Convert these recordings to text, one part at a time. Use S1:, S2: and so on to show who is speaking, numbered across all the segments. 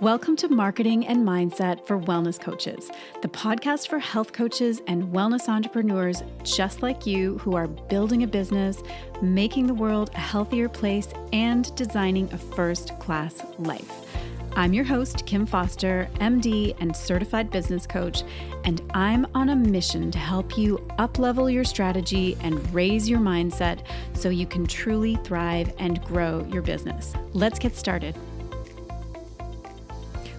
S1: Welcome to Marketing and Mindset for Wellness Coaches, the podcast for health coaches and wellness entrepreneurs just like you who are building a business, making the world a healthier place, and designing a first-class life. I'm your host, Kim Foster, MD and certified business coach, and I'm on a mission to help you up-level your strategy and raise your mindset so you can truly thrive and grow your business. Let's get started.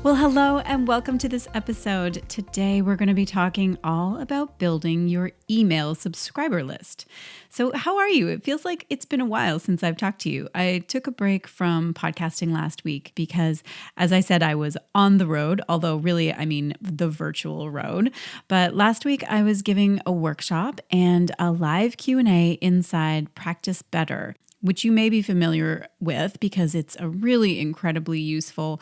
S1: Well, hello and welcome to this episode. Today, we're going to be talking all about building your email subscriber list. So how are you? It feels like it's been a while since I've talked to you. I took a break from podcasting last week because, as I said, I was on the road, although really, I mean the virtual road. But last week, I was giving a workshop and a live Q&A inside Practice Better, which you may be familiar with because it's a really incredibly useful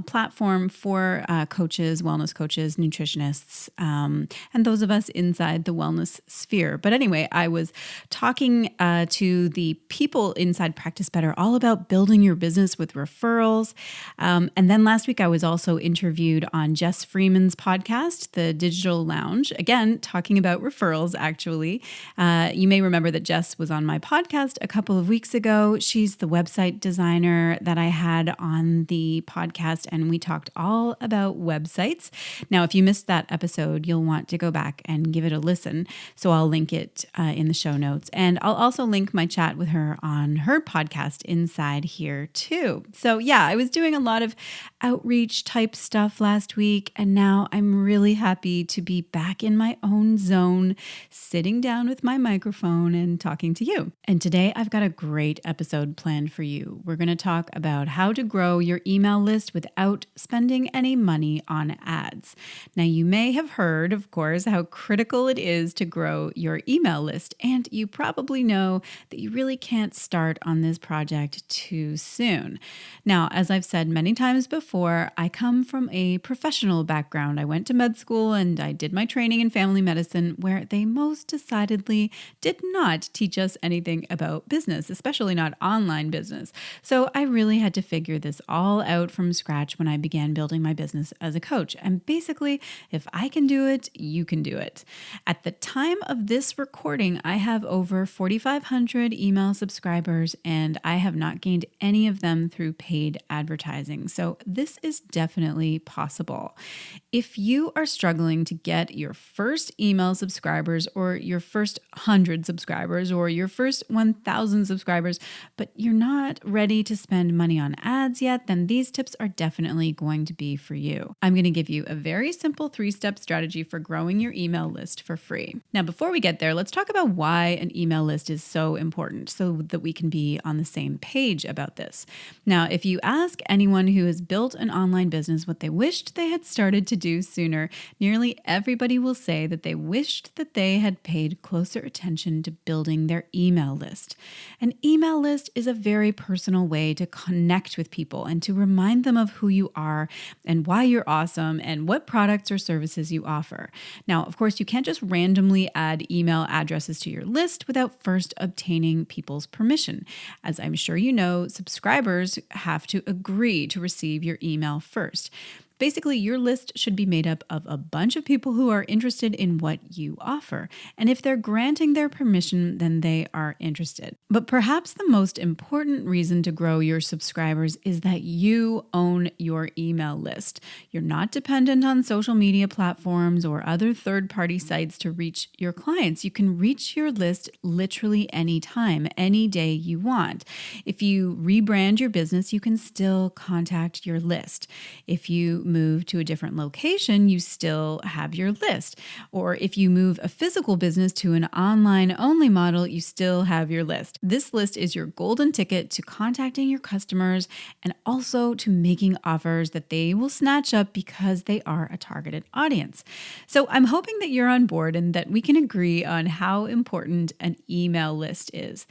S1: platform for coaches, wellness coaches, nutritionists, and those of us inside the wellness sphere. But anyway, I was talking to the people inside Practice Better all about building your business with referrals. And then last week, I was also interviewed on Jess Freeman's podcast, The Digital Lounge, again, talking about referrals, actually. You may remember that Jess was on my podcast a couple of weeks ago. She's the website designer that I had on the podcast, and we talked all about websites. Now, if you missed that episode, you'll want to go back and give it a listen. So I'll link it in the show notes. And I'll also link my chat with her on her podcast inside here too. So yeah, I was doing a lot of outreach type stuff last week, and now I'm really happy to be back in my own zone, sitting down with my microphone and talking to you. And today I've got a great episode planned for you. We're going to talk about how to grow your email list without spending any money on ads. Now, you may have heard, of course, how critical it is to grow your email list, and you probably know that you really can't start on this project too soon. Now, as I've said many times before, I come from a professional background. I went to med school and I did my training in family medicine, where they most decidedly did not teach us anything about business, especially not online business. So I really had to figure this all out from scratch when I began building my business as a coach. And basically, if I can do it, you can do it. At the time of this recording, I have over 4,500 email subscribers, and I have not gained any of them through paid advertising. So this is definitely possible. If you are struggling to get your first email subscribers, or your first 100 subscribers, or your first 1,000 subscribers, but you're not ready to spend money on ads yet, then these tips are definitely going to be for you. I'm going to give you a very simple 3-step strategy for growing your email list for free. Now, before we get there, let's talk about why an email list is so important so that we can be on the same page about this. Now, if you ask anyone who has built an online business what they wished they had started to do sooner, nearly everybody will say that they wished that they had paid closer attention to building their email list. An email list is a very personal way to connect with people and to remind them of who you are and why you're awesome and what products or services you offer. Now, of course, you can't just randomly add email addresses to your list without first obtaining people's permission. As I'm sure you know, subscribers have to agree to receive your email first. Basically, your list should be made up of a bunch of people who are interested in what you offer. And if they're granting their permission, then they are interested. But perhaps the most important reason to grow your subscribers is that you own your email list. You're not dependent on social media platforms or other third-party sites to reach your clients. You can reach your list literally anytime, any day you want. If you rebrand your business, you can still contact your list. If you move to a different location, you still have your list. Or if you move a physical business to an online-only model, you still have your list. This list is your golden ticket to contacting your customers and also to making offers that they will snatch up because they are a targeted audience. So I'm hoping that you're on board and that we can agree on how important an email list is.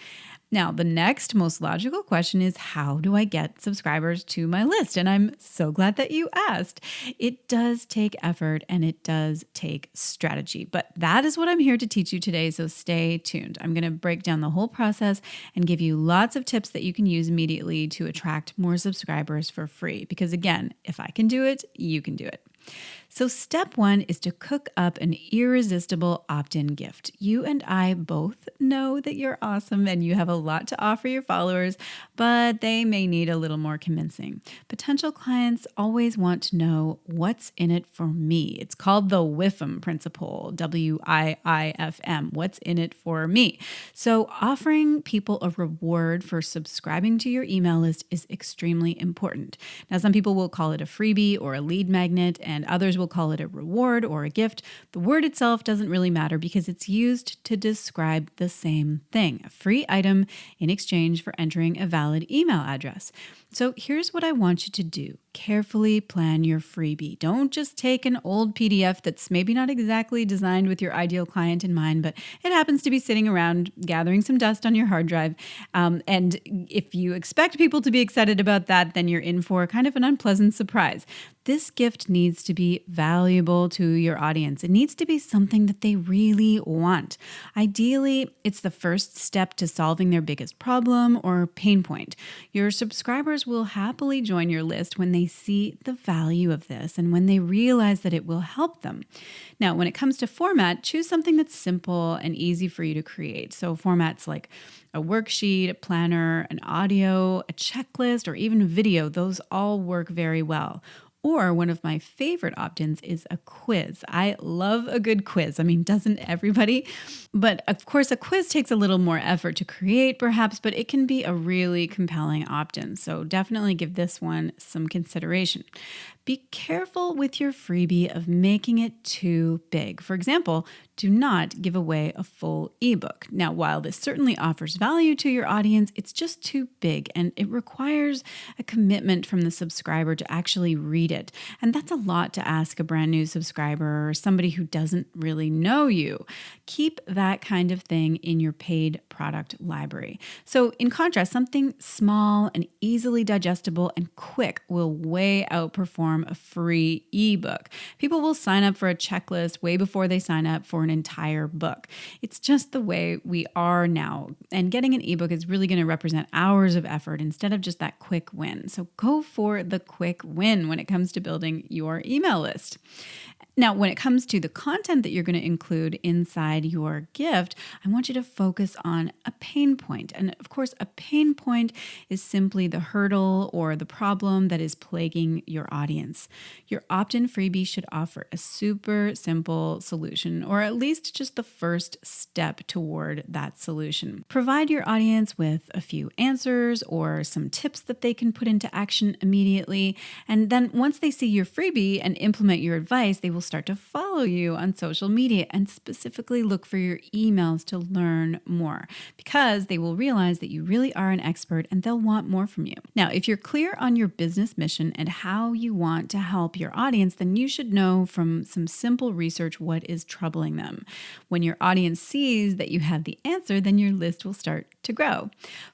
S1: Now, the next most logical question is, how do I get subscribers to my list? And I'm so glad that you asked. It does take effort and it does take strategy, but that is what I'm here to teach you today. So stay tuned. I'm going to break down the whole process and give you lots of tips that you can use immediately to attract more subscribers for free. Because again, if I can do it, you can do it. So step one is to cook up an irresistible opt-in gift. You and I both know that you're awesome and you have a lot to offer your followers, but they may need a little more convincing. Potential clients always want to know what's in it for me. It's called the WIFM principle, WIIFM, what's in it for me. So offering people a reward for subscribing to your email list is extremely important. Now, some people will call it a freebie or a lead magnet, and others will call it a reward or a gift. The word itself doesn't really matter because it's used to describe the same thing, a free item in exchange for entering a valid email address. So here's what I want you to do. Carefully plan your freebie. Don't just take an old PDF that's maybe not exactly designed with your ideal client in mind, but it happens to be sitting around gathering some dust on your hard drive. And if you expect people to be excited about that, then you're in for kind of an unpleasant surprise. This gift needs to be valuable to your audience. It needs to be something that they really want. Ideally, it's the first step to solving their biggest problem or pain point. Your subscribers will happily join your list when they see the value of this and when they realize that it will help them. Now, when it comes to format, choose something that's simple and easy for you to create. So formats like a worksheet, a planner, an audio, a checklist, or even a video, those all work very well. Or one of my favorite opt-ins is a quiz. I love a good quiz. I mean, doesn't everybody? But of course, a quiz takes a little more effort to create, perhaps, but it can be a really compelling opt-in. So definitely give this one some consideration. Be careful with your freebie of making it too big. For example, do not give away a full ebook. Now, while this certainly offers value to your audience, it's just too big and it requires a commitment from the subscriber to actually read it. And that's a lot to ask a brand new subscriber or somebody who doesn't really know you. Keep that kind of thing in your paid product library. So in contrast, something small and easily digestible and quick will way outperform a free ebook. People will sign up for a checklist way before they sign up for an entire book. It's just the way we are now. And getting an ebook is really going to represent hours of effort instead of just that quick win. So go for the quick win when it comes to building your email list. Now, when it comes to the content that you're going to include inside your gift, I want you to focus on a pain point. And of course, a pain point is simply the hurdle or the problem that is plaguing your audience. Your opt-in freebie should offer a super simple solution, or at least just the first step toward that solution. Provide your audience with a few answers or some tips that they can put into action immediately. And then once they see your freebie and implement your advice, they will start to follow you on social media and specifically look for your emails to learn more, because they will realize that you really are an expert and they'll want more from you. Now, if you're clear on your business mission and how you want to help your audience, then you should know from some simple research what is troubling them. When your audience sees that you have the answer, then your list will start to grow.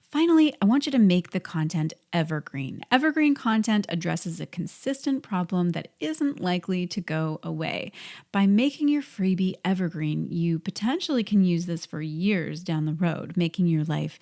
S1: Finally, I want you to make the content evergreen. Evergreen content addresses a consistent problem that isn't likely to go away. By making your freebie evergreen, you potentially can use this for years down the road, making your life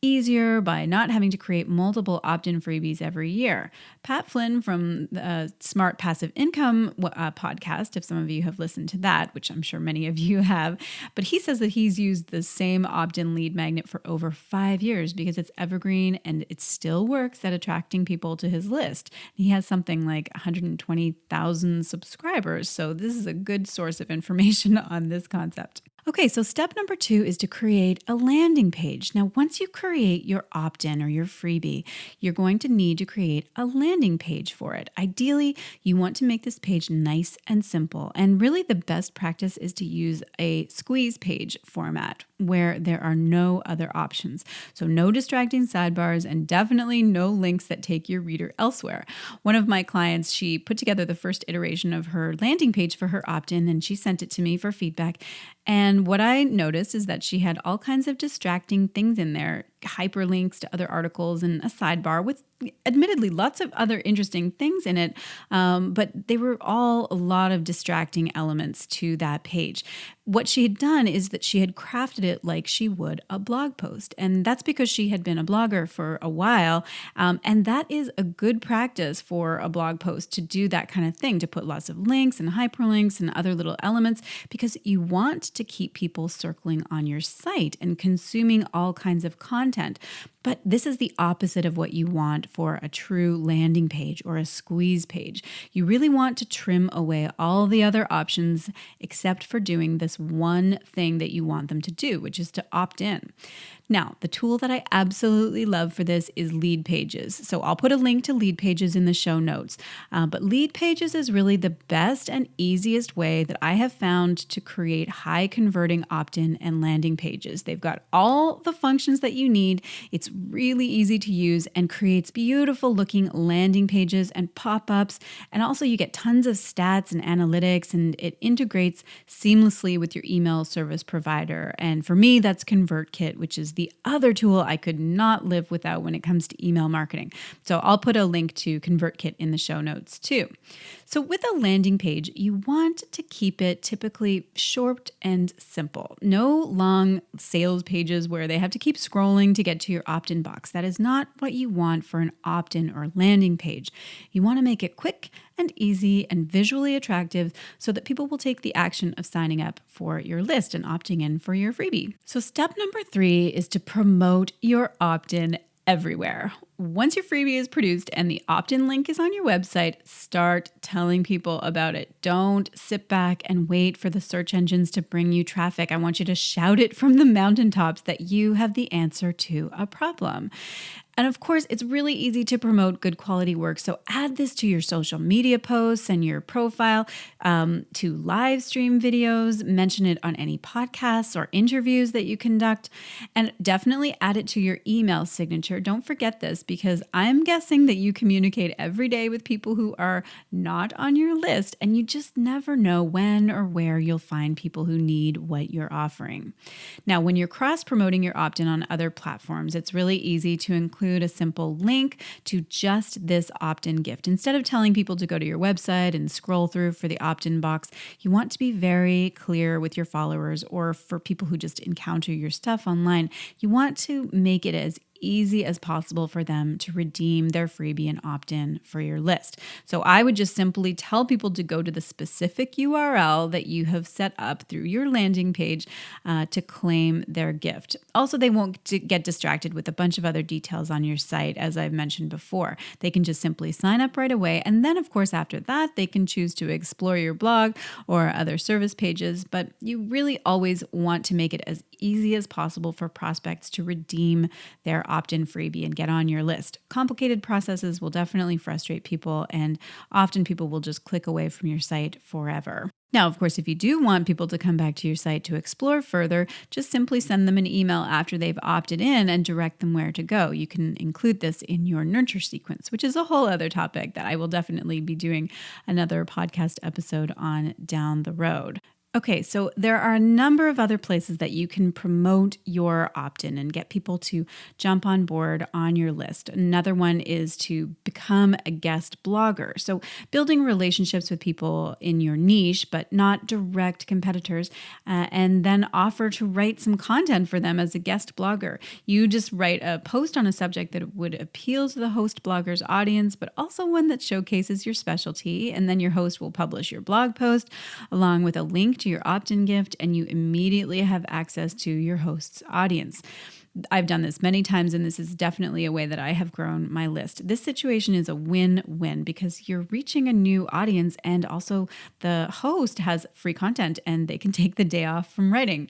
S1: easier by not having to create multiple opt-in freebies every year. Pat Flynn from the Smart Passive Income podcast, if some of you have listened to that, which I'm sure many of you have, but he says that he's used the same opt-in lead magnet for over 5 years because it's evergreen and it still works at attracting people to his list. He has something like 120,000 subscribers, so this is a good source of information on this concept. Okay, so step number 2 is to create a landing page. Now, once you create your opt-in or your freebie, you're going to need to create a landing page for it. Ideally, you want to make this page nice and simple. And really the best practice is to use a squeeze page format where there are no other options. So no distracting sidebars and definitely no links that take your reader elsewhere. One of my clients, she put together the first iteration of her landing page for her opt-in and she sent it to me for feedback. And what I noticed is that she had all kinds of distracting things in there hyperlinks to other articles and a sidebar with admittedly lots of other interesting things in it, but they were all a lot of distracting elements to that page. What she had done is that she had crafted it like she would a blog post. And that's because she had been a blogger for a while. And that is a good practice for a blog post to do that kind of thing, to put lots of links and hyperlinks and other little elements, because you want to keep people circling on your site and consuming all kinds of content. But this is the opposite of what you want for a true landing page or a squeeze page. You really want to trim away all the other options except for doing this one thing that you want them to do, which is to opt in. Now, the tool that I absolutely love for this is Leadpages. So I'll put a link to Leadpages in the show notes. But Leadpages is really the best and easiest way that I have found to create high converting opt-in and landing pages. They've got all the functions that you need. It's really easy to use and creates beautiful looking landing pages and pop-ups. And also you get tons of stats and analytics, and it integrates seamlessly with your email service provider. And for me, that's ConvertKit, which is the other tool I could not live without when it comes to email marketing. So I'll put a link to ConvertKit in the show notes too. So with a landing page, you want to keep it typically short and simple. No long sales pages where they have to keep scrolling to get to your opt-in box. That is not what you want for an opt-in or landing page. You want to make it quick and easy and visually attractive so that people will take the action of signing up for your list and opting in for your freebie. So step number 3 is to promote your opt-in everywhere. Once your freebie is produced and the opt-in link is on your website, start telling people about it. Don't sit back and wait for the search engines to bring you traffic. I want you to shout it from the mountaintops that you have the answer to a problem. And of course, it's really easy to promote good quality work. So add this to your social media posts and your profile, to live stream videos, mention it on any podcasts or interviews that you conduct, and definitely add it to your email signature. Don't forget this, because I'm guessing that you communicate every day with people who are not on your list, and you just never know when or where you'll find people who need what you're offering. Now, when you're cross-promoting your opt-in on other platforms, it's really easy to include a simple link to just this opt-in gift. Instead of telling people to go to your website and scroll through for the opt-in box, you want to be very clear with your followers, or for people who just encounter your stuff online. You want to make it as easy as possible for them to redeem their freebie and opt in for your list. So I would just simply tell people to go to the specific URL that you have set up through your landing page to claim their gift. Also, they won't get distracted with a bunch of other details on your site, as I've mentioned before. They can just simply sign up right away. And then, of course, after that, they can choose to explore your blog or other service pages. But you really always want to make it as easy as possible for prospects to redeem their opt-in freebie and get on your list. Complicated processes will definitely frustrate people, and often people will just click away from your site forever. Now, of course, if you do want people to come back to your site to explore further, just simply send them an email after they've opted in and direct them where to go. You can include this in your nurture sequence, which is a whole other topic that I will definitely be doing another podcast episode on down the road. Okay, so there are a number of other places that you can promote your opt-in and get people to jump on board on your list. Another one is to become a guest blogger. So building relationships with people in your niche, but not direct competitors, and then offer to write some content for them as a guest blogger. You just write a post on a subject that would appeal to the host blogger's audience, but also one that showcases your specialty, and then your host will publish your blog post along with a link to your opt-in gift, and you immediately have access to your host's audience. I've done this many times, and this is definitely a way that I have grown my list. This situation is a win-win because you're reaching a new audience, and also the host has free content and they can take the day off from writing.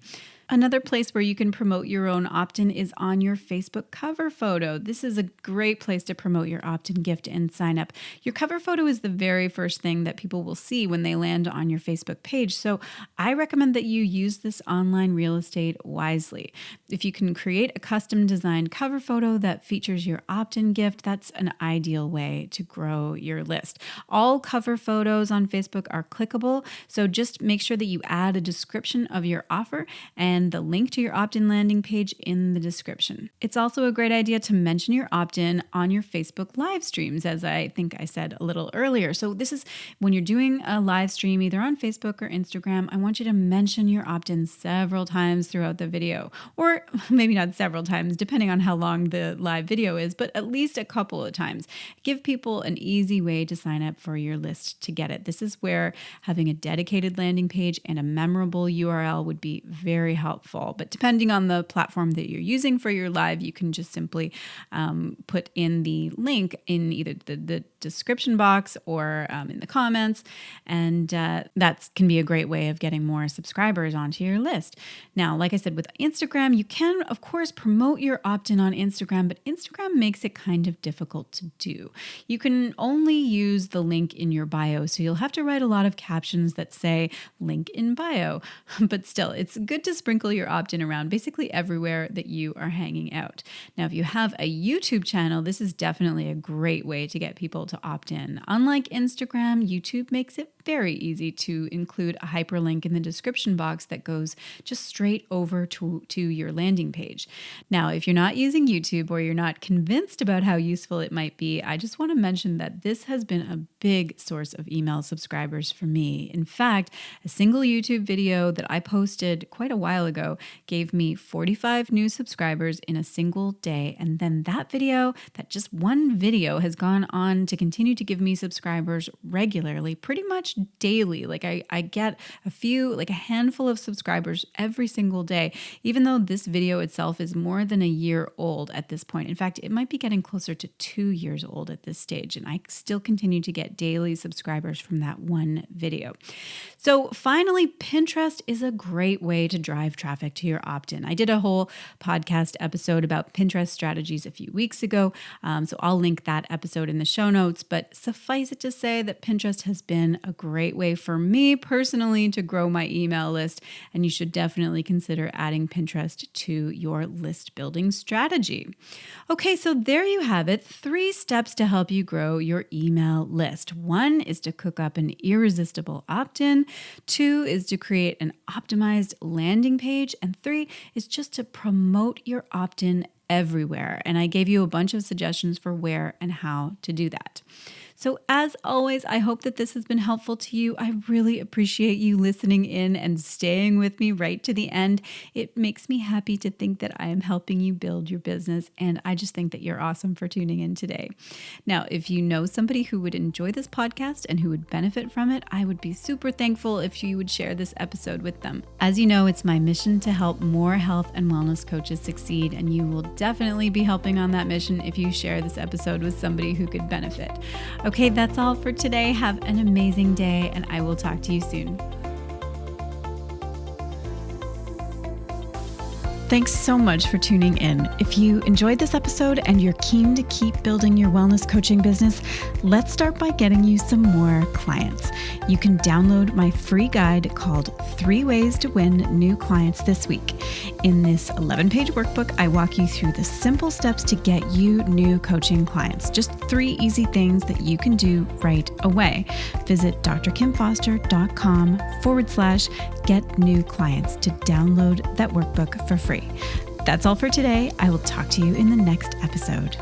S1: Another place where you can promote your own opt-in is on your Facebook cover photo. This is a great place to promote your opt-in gift and sign up. Your cover photo is the very first thing that people will see when they land on your Facebook page. So I recommend that you use this online real estate wisely. If you can create a custom designed cover photo that features your opt-in gift, that's an ideal way to grow your list. All cover photos on Facebook are clickable, so just make sure that you add a description of your offer and and the link to your opt-in landing page in the description. It's also a great idea to mention your opt-in on your Facebook live streams, as I think I said a little earlier. So this is when you're doing a live stream, either on Facebook or Instagram, I want you to mention your opt-in several times throughout the video, or maybe not several times, depending on how long the live video is, but at least a couple of times. Give people an easy way to sign up for your list to get it. This is where having a dedicated landing page and a memorable URL would be very helpful. But depending on the platform that you're using for your live, you can just simply put in the link in either the description box or in the comments. And that can be a great way of getting more subscribers onto your list. Now, like I said, with Instagram, you can, of course, promote your opt-in on Instagram, but Instagram makes it kind of difficult to do. You can only use the link in your bio, so you'll have to write a lot of captions that say link in bio. But still, it's good to sprinkle your opt-in around basically everywhere that you are hanging out. Now, if you have a YouTube channel, this is definitely a great way to get people to opt in. Unlike Instagram, YouTube makes it very easy to include a hyperlink in the description box that goes just straight over to your landing page. Now, if you're not using YouTube or you're not convinced about how useful it might be, I just want to mention that this has been a big source of email subscribers for me. In fact, a single YouTube video that I posted quite a while ago gave me 45 new subscribers in a single day. And then that just one video has gone on to continue to give me subscribers regularly, pretty much daily. Like I get a handful of subscribers every single day, even though this video itself is more than a year old at this point. In fact, it might be getting closer to 2 years old at this stage. And I still continue to get daily subscribers from that one video. So finally, Pinterest is a great way to drive traffic to your opt-in. I did a whole podcast episode about Pinterest strategies a few weeks ago. So I'll link that episode in the show notes, but suffice it to say that Pinterest has been a great way for me personally to grow my email list, and you should definitely consider adding Pinterest to your list building strategy. Okay, so there you have it. 3 steps to help you grow your email list. 1 is to cook up an irresistible opt-in. 2 is to create an optimized landing page. And 3 is just to promote your opt-in everywhere. And I gave you a bunch of suggestions for where and how to do that. So as always, I hope that this has been helpful to you. I really appreciate you listening in and staying with me right to the end. It makes me happy to think that I am helping you build your business, and I just think that you're awesome for tuning in today. Now, if you know somebody who would enjoy this podcast and who would benefit from it, I would be super thankful if you would share this episode with them. As you know, it's my mission to help more health and wellness coaches succeed, and you will definitely be helping on that mission if you share this episode with somebody who could benefit. Okay, that's all for today. Have an amazing day, and I will talk to you soon. Thanks so much for tuning in. If you enjoyed this episode and you're keen to keep building your wellness coaching business, let's start by getting you some more clients. You can download my free guide called 3 Ways to Win New Clients This Week. In this 11-page workbook, I walk you through the simple steps to get you new coaching clients. Just 3 easy things that you can do right away. Visit drkimfoster.com/get new clients to download that workbook for free. That's all for today. I will talk to you in the next episode.